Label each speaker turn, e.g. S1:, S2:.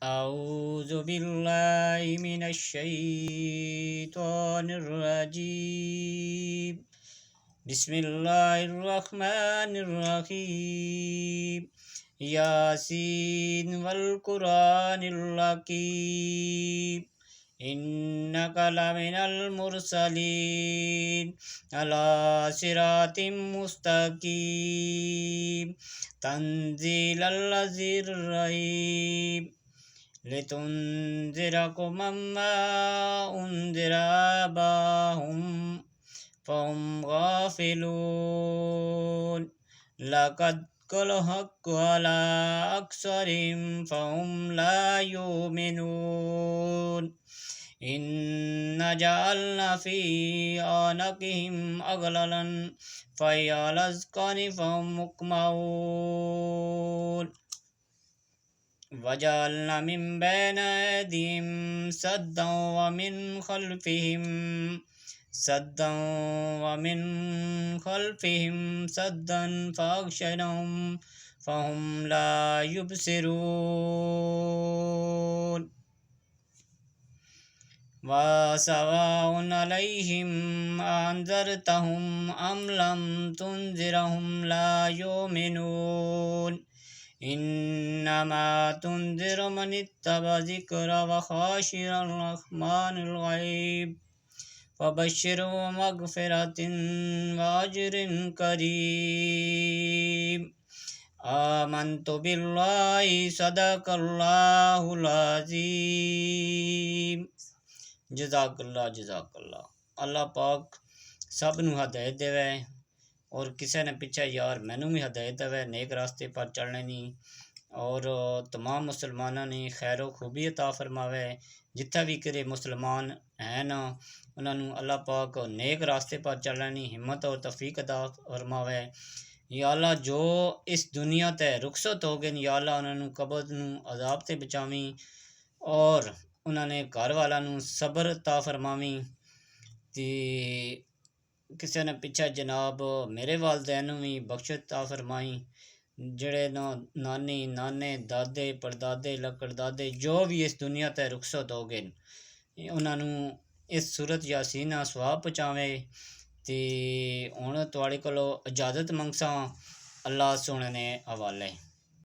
S1: أعوذ بالله من الشيطان الرجيم. بسم الله الرحمن الرحيم. ياسين والقرآن الحكيم إنك لمن المرسلين على صراط مستقيم تنزيل العزيز الرحيم لتنذر قوما ما أنذر آباؤهم فهم غافلون لقد قال الحق على أكثرهم فهم لا يؤمنون إنا جعلنا في أعناقهم أغلالا فهي على الأذقان فهم مقمحون وجعلنا من بين أيديهم سدا ومن خلفهم سدا فأغشيناهم فهم لا يبصرون وسواء عليهم أنذرتهم أم لم تنذرهم لا يؤمنون إنما تنذر من اتبع ذكر وخشي الرحمن الغيب فبشره مغفرة وأجر كريم. آمنت بالله صدق الله العظيم. जज़ाकल्ला जज़ाकल्ला। अल्लाह पाक सब नूं हदायत देवे और किसी ने पिछे यार मैनू भी हदायत देवे नेक रास्ते पर चलने दी और तमाम मुसलमानों ने खैरो खूबी अता फरमावे। जिथे भी करे मुसलमान हैं ना उन्होंने अल्लाह पाक नेक रास्ते पर चलने की हिम्मत और तौफीक अता फरमावे। या अल्लाह जो इस दुनिया ते रुखसत हो गए या अल्लाह उन्होंने कब्र नूं अजाब ते बचावी और उन्होंने घर वालों नूं सबर अता फरमावी। ते किसी ने पिछे जनाब मेरे वालदैन भी बख्शत अता फरमाई जेड़े नानी नाने दादे परदादे लकड़दादे जो भी इस दुनिया ते रुखसत हो गए उन्होंने इस सूरत यासीन दा सवाब पहुँचावे। ते हुण तुहाड़े कोलों इजाज़त मंगसां अल्लाह सोहणे ने हवाले।